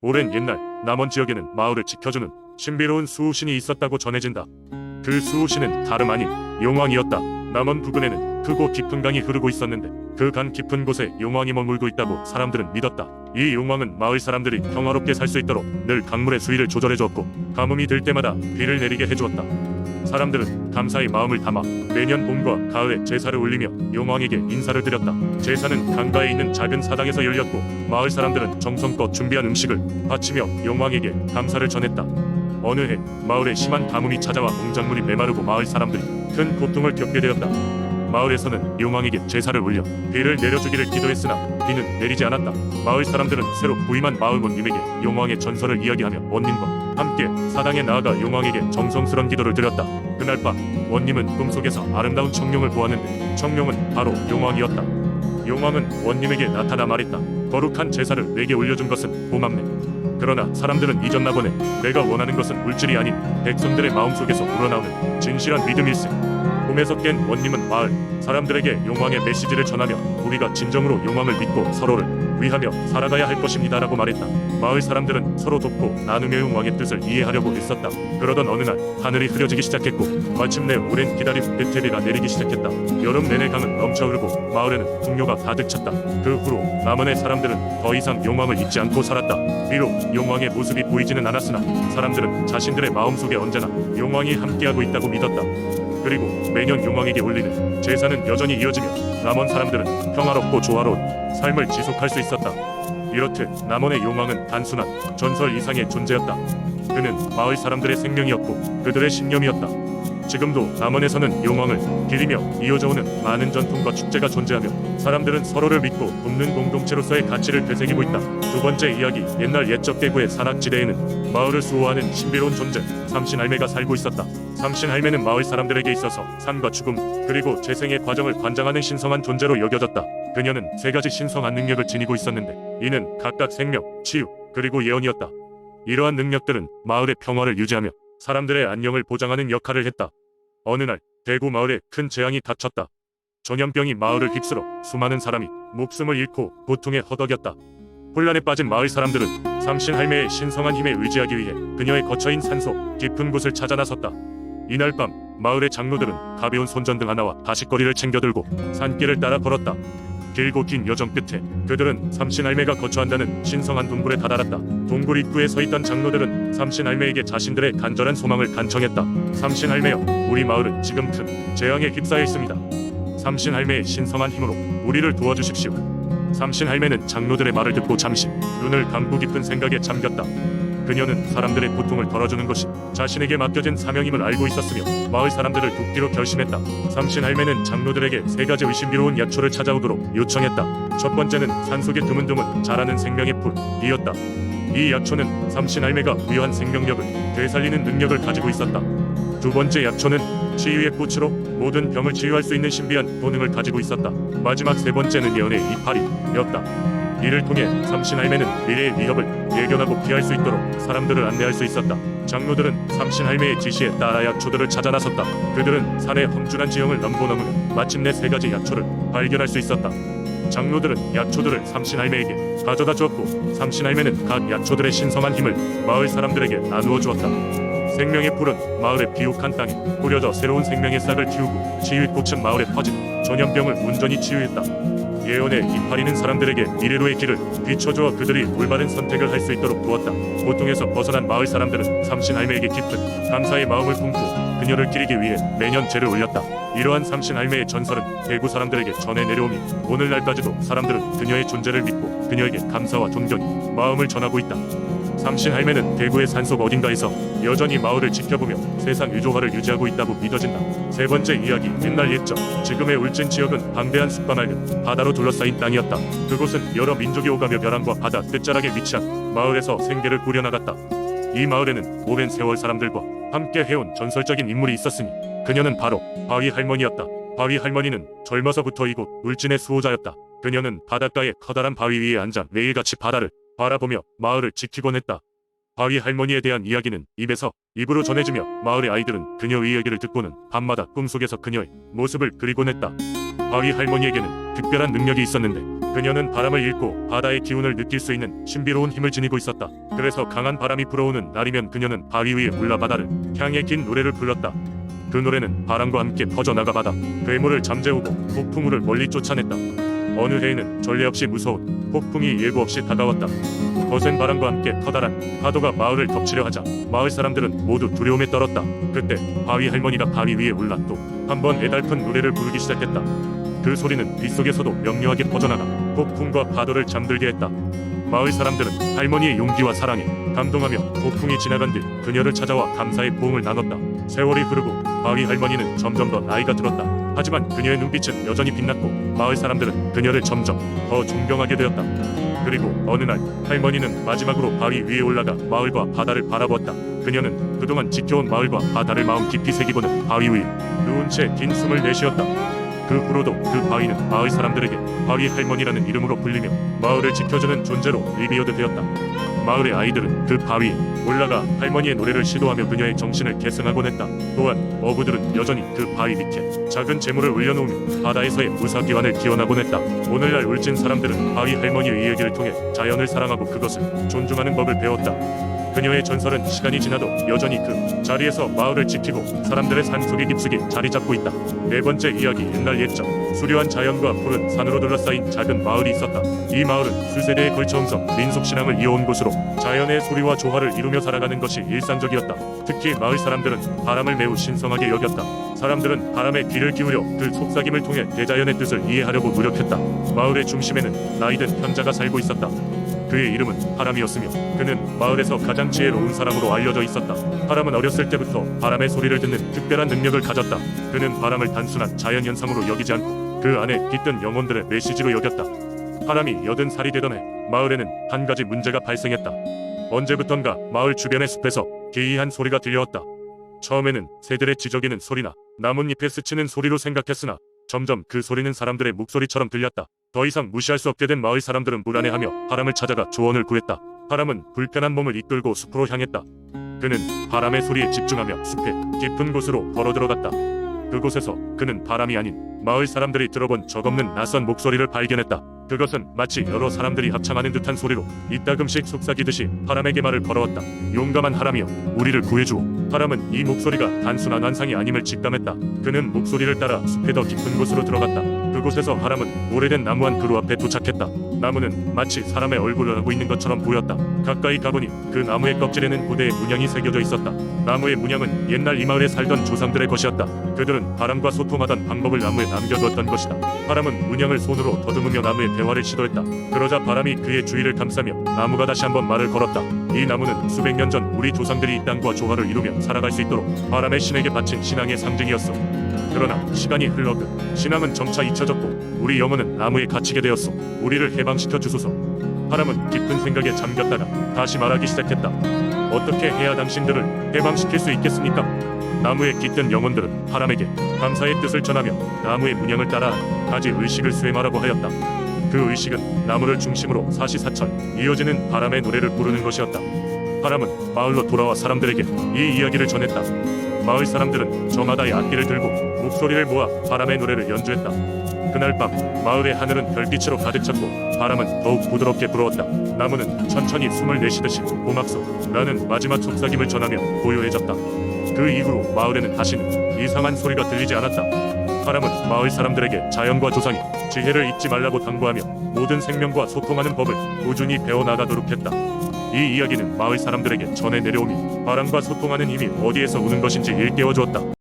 오랜 옛날 남원 지역에는 마을을 지켜주는 신비로운 수호신이 있었다고 전해진다. 그 수호신은 다름 아닌 용왕이었다. 남원 부근에는 크고 깊은 강이 흐르고 있었는데 그 강 깊은 곳에 용왕이 머물고 있다고 사람들은 믿었다. 이 용왕은 마을 사람들이 평화롭게 살 수 있도록 늘 강물의 수위를 조절해 주었고 가뭄이 들 때마다 비를 내리게 해주었다. 사람들은 감사의 마음을 담아 매년 봄과 가을에 제사를 올리며 용왕에게 인사를 드렸다. 제사는 강가에 있는 작은 사당에서 열렸고 마을 사람들은 정성껏 준비한 음식을 바치며 용왕에게 감사를 전했다. 어느 해 마을에 심한 가뭄이 찾아와 농작물이 메마르고 마을 사람들이 큰 고통을 겪게 되었다. 마을에서는 용왕에게 제사를 올려 비를 내려주기를 기도했으나 비는 내리지 않았다. 마을 사람들은 새로 부임한 마을 원님에게 용왕의 전설을 이야기하며 원님과 함께 사당에 나아가 용왕에게 정성스런 기도를 드렸다. 그날 밤 원님은 꿈속에서 아름다운 청룡을 보았는데 청룡은 바로 용왕이었다. 용왕은 원님에게 나타나 말했다. 거룩한 제사를 내게 올려준 것은 고맙네. 그러나 사람들은 잊었나 보네. 내가 원하는 것은 물질이 아닌 백성들의 마음속에서 우러나오는 진실한 믿음일세. 꿈에서 깬 원님은 마을 사람들에게 용왕의 메시지를 전하며 우리가 진정으로 용왕을 믿고 서로를 위하며 살아가야 할 것입니다 라고 말했다. 마을 사람들은 서로 돕고 나누며 용왕의 뜻을 이해하려고 애썼다. 그러던 어느 날 하늘이 흐려지기 시작했고 마침내 오랜 기다림 끝에 비가 내리기 시작했다. 여름 내내 강은 넘쳐 흐르고 마을에는 풍요가 가득 찼다. 그 후로 남원의 사람들은 더 이상 용왕을 잊지 않고 살았다. 비록 용왕의 모습이 보이지는 않았으나 사람들은 자신들의 마음속에 언제나 용왕이 함께하고 있다고 믿었다. 그리고 매년 용왕에게 올리는 제사는 여전히 이어지며 남원 사람들은 평화롭고 조화로운 삶을 지속할 수 있었다. 이렇듯 남원의 용왕은 단순한 전설 이상의 존재였다. 그는 마을 사람들의 생명이었고 그들의 신념이었다. 지금도 남원에서는 용왕을 기리며 이어져오는 많은 전통과 축제가 존재하며 사람들은 서로를 믿고 돕는 공동체로서의 가치를 되새기고 있다. 두 번째 이야기. 옛날 옛적 대구의 산악지대에는 마을을 수호하는 신비로운 존재 삼신할매가 살고 있었다. 삼신할매는 마을 사람들에게 있어서 삶과 죽음 그리고 재생의 과정을 관장하는 신성한 존재로 여겨졌다. 그녀는 세 가지 신성한 능력을 지니고 있었는데 이는 각각 생명, 치유, 그리고 예언이었다. 이러한 능력들은 마을의 평화를 유지하며 사람들의 안녕을 보장하는 역할을 했다. 어느 날 대구 마을에 큰 재앙이 닥쳤다. 전염병이 마을을 휩쓸어 수많은 사람이 목숨을 잃고 고통에 허덕였다. 혼란에 빠진 마을 사람들은 삼신할매의 신성한 힘에 의지하기 위해 그녀의 거처인 산속 깊은 곳을 찾아 나섰다. 이날 밤 마을의 장로들은 가벼운 손전등 하나와 다시거리를 챙겨들고 산길을 따라 걸었다. 길고 긴 여정 끝에 그들은 삼신할매가 거처한다는 신성한 동굴에 다다랐다. 동굴 입구에 서 있던 장로들은 삼신할매에게 자신들의 간절한 소망을 간청했다. 삼신할매여, 우리 마을은 지금 큰 재앙에 휩싸여 있습니다. 삼신할매의 신성한 힘으로 우리를 도와주십시오. 삼신할매는 장로들의 말을 듣고 잠시 눈을 감고 깊은 생각에 잠겼다. 그녀는 사람들의 고통을 덜어주는 것이 자신에게 맡겨진 사명임을 알고 있었으며 마을 사람들을 돕기로 결심했다. 삼신할매는 장로들에게 세 가지 의심스러운 약초를 찾아오도록 요청했다. 첫 번째는 산속에 드문드문 자라는 생명의 풀이었다. 이 약초는 삼신할매가 부여한 생명력을 되살리는 능력을 가지고 있었다. 두 번째 약초는 치유의 꽃으로 모든 병을 치유할 수 있는 신비한 본능을 가지고 있었다. 마지막 세 번째는 예언의 이파리였다. 이를 통해 삼신할매는 미래의 위협을 예견하고 피할 수 있도록 사람들을 안내할 수 있었다. 장로들은 삼신할매의 지시에 따라 약초들을 찾아 나섰다. 그들은 산의 험준한 지형을 넘보넘으며 마침내 세 가지 약초를 발견할 수 있었다. 장로들은 약초들을 삼신할매에게 가져다 주었고 삼신할매는 각 약초들의 신성한 힘을 마을 사람들에게 나누어 주었다. 생명의 풀은 마을의 비옥한 땅에 뿌려져 새로운 생명의 싹을 틔우고 치유의 꽃은 마을에 퍼진 전염병을 온전히 치유했다. 예언의 이파리는 사람들에게 미래로의 길을 비춰주어 그들이 올바른 선택을 할 수 있도록 도왔다. 고통에서 벗어난 마을 사람들은 삼신할매에게 깊은 감사의 마음을 품고 그녀를 기리기 위해 매년 제를 올렸다. 이러한 삼신할매의 전설은 대구 사람들에게 전해 내려오며 오늘날까지도 사람들은 그녀의 존재를 믿고 그녀에게 감사와 존경의 마음을 전하고 있다. 삼신할매는 대구의 산속 어딘가에서 여전히 마을을 지켜보며 세상 유조화를 유지하고 있다고 믿어진다. 세 번째 이야기. 옛날 옛적 지금의 울진 지역은 방대한 숲과 맑은 바다로 둘러싸인 땅이었다. 그곳은 여러 민족이 오가며 벼랑과 바다 끝자락에 위치한 마을에서 생계를 꾸려나갔다. 이 마을에는 오랜 세월 사람들과 함께 해온 전설적인 인물이 있었으니 그녀는 바로 바위 할머니였다. 바위 할머니는 젊어서부터 이곳 울진의 수호자였다. 그녀는 바닷가의 커다란 바위 위에 앉아 매일같이 바다를 바라보며 마을을 지키곤 했다. 바위 할머니에 대한 이야기는 입에서 입으로 전해지며 마을의 아이들은 그녀의 이야기를 듣고는 밤마다 꿈속에서 그녀의 모습을 그리곤 했다. 바위 할머니에게는 특별한 능력이 있었는데 그녀는 바람을 읽고 바다의 기운을 느낄 수 있는 신비로운 힘을 지니고 있었다. 그래서 강한 바람이 불어오는 날이면 그녀는 바위 위에 올라 바다를 향해 긴 노래를 불렀다. 그 노래는 바람과 함께 퍼져나가 바다 괴물을 잠재우고 폭풍우를 멀리 쫓아냈다. 어느 해에는 전례 없이 무서운 폭풍이 예고 없이 다가왔다. 거센 바람과 함께 커다란 파도가 마을을 덮치려 하자 마을 사람들은 모두 두려움에 떨었다. 그때 바위 할머니가 바위 위에 올라 또 한 번 애달픈 노래를 부르기 시작했다. 그 소리는 빗속에서도 명료하게 퍼져나가 폭풍과 파도를 잠들게 했다. 마을 사람들은 할머니의 용기와 사랑에 감동하며 폭풍이 지나간 뒤 그녀를 찾아와 감사의 포옹을 나눴다. 세월이 흐르고 바위 할머니는 점점 더 나이가 들었다. 하지만 그녀의 눈빛은 여전히 빛났고 마을 사람들은 그녀를 점점 더 존경하게 되었다. 그리고 어느 날 할머니는 마지막으로 바위 위에 올라가 마을과 바다를 바라보았다. 그녀는 그동안 지켜온 마을과 바다를 마음 깊이 새기고는 바위 위에 누운 채 긴 숨을 내쉬었다. 그 후로도 그 바위는 마을 사람들에게 바위 할머니라는 이름으로 불리며 마을을 지켜주는 존재로 리비어드 되었다. 마을의 아이들은 그 바위에 올라가 할머니의 노래를 시도하며 그녀의 정신을 계승하곤 했다. 또한 어부들은 여전히 그 바위 밑에 작은 재물을 올려놓으며 바다에서의 무사기환을 기원하곤 했다. 오늘날 울진 사람들은 바위 할머니의 이야기를 통해 자연을 사랑하고 그것을 존중하는 법을 배웠다. 그녀의 전설은 시간이 지나도 여전히 그 자리에서 마을을 지키고 사람들의 산속에 깊숙이 자리 잡고 있다. 네 번째 이야기. 옛날 옛적 수려한 자연과 푸른 산으로 둘러싸인 작은 마을이 있었다. 이 마을은 수세대에 걸쳐오면서 민속신앙을 이어온 곳으로 자연의 소리와 조화를 이루며 살아가는 것이 일상적이었다. 특히 마을 사람들은 바람을 매우 신성하게 여겼다. 사람들은 바람에 귀를 기울여 그 속삭임을 통해 대자연의 뜻을 이해하려고 노력했다. 마을의 중심에는 나이든 현자가 살고 있었다. 그의 이름은 하람이었으며 그는 마을에서 가장 지혜로운 사람으로 알려져 있었다. 하람은 어렸을 때부터 바람의 소리를 듣는 특별한 능력을 가졌다. 그는 바람을 단순한 자연현상으로 여기지 않고 그 안에 깃든 영혼들의 메시지로 여겼다. 하람이 80살이 되던 해 마을에는 한 가지 문제가 발생했다. 언제부턴가 마을 주변의 숲에서 기이한 소리가 들려왔다. 처음에는 새들의 지저귀는 소리나 나뭇잎에 스치는 소리로 생각했으나 점점 그 소리는 사람들의 목소리처럼 들렸다. 더 이상 무시할 수 없게 된 마을 사람들은 불안해하며 하람을 찾아가 조언을 구했다. 하람은 불편한 몸을 이끌고 숲으로 향했다. 그는 바람의 소리에 집중하며 숲의 깊은 곳으로 걸어 들어갔다. 그곳에서 그는 바람이 아닌 마을 사람들이 들어본 적 없는 낯선 목소리를 발견했다. 그것은 마치 여러 사람들이 합창하는 듯한 소리로 이따금씩 속삭이듯이 하람에게 말을 걸어왔다. 용감한 하람이여, 우리를 구해주오. 하람은 이 목소리가 단순한 환상이 아님을 직감했다. 그는 목소리를 따라 숲의 더 깊은 곳으로 들어갔다. 그곳에서 하람은 오래된 나무 한 그루 앞에 도착했다. 나무는 마치 사람의 얼굴을 하고 있는 것처럼 보였다. 가까이 가보니 그 나무의 껍질에는 고대의 문양이 새겨져 있었다. 나무의 문양은 옛날 이 마을에 살던 조상들의 것이었다. 그들은 바람과 소통하던 방법을 나무에 남겨두었던 것이다. 하람은 문양을 손으로 더듬으며 나무의 대화를 시도했다. 그러자 바람이 그의 주위를 감싸며 나무가 다시 한번 말을 걸었다. 이 나무는 수백 년 전 우리 조상들이 이 땅과 조화를 이루며 살아갈 수 있도록 바람의 신에게 바친 신앙의 상징이었어. 그러나 시간이 흘러 그 신앙은 점차 잊혀졌고 우리 영혼은 나무에 갇히게 되었어. 우리를 해방시켜 주소서. 하람은 깊은 생각에 잠겼다가 다시 말하기 시작했다. 어떻게 해야 당신들을 해방시킬 수 있겠습니까? 나무에 깃든 영혼들은 하람에게 감사의 뜻을 전하며 나무의 문양을 따라 가지 의식을 수행하라고 하였다. 그 의식은 나무를 중심으로 사시사철 이어지는 바람의 노래를 부르는 것이었다. 하람은 마을로 돌아와 사람들에게 이 이야기를 전했다. 마을 사람들은 저마다의 악기를 들고 목소리를 모아 바람의 노래를 연주했다. 그날 밤 마을의 하늘은 별빛으로 가득 찼고 바람은 더욱 부드럽게 불어왔다. 나무는 천천히 숨을 내쉬듯이 고맙소라는 마지막 속삭임을 전하며 고요해졌다. 그 이후로 마을에는 다시는 이상한 소리가 들리지 않았다. 하람은 마을 사람들에게 자연과 조상의 지혜를 잊지 말라고 당부하며 모든 생명과 소통하는 법을 꾸준히 배워나가도록 했다. 이 이야기는 마을 사람들에게 전해 내려오니 바람과 소통하는 힘이 어디에서 오는 것인지 일깨워주었다.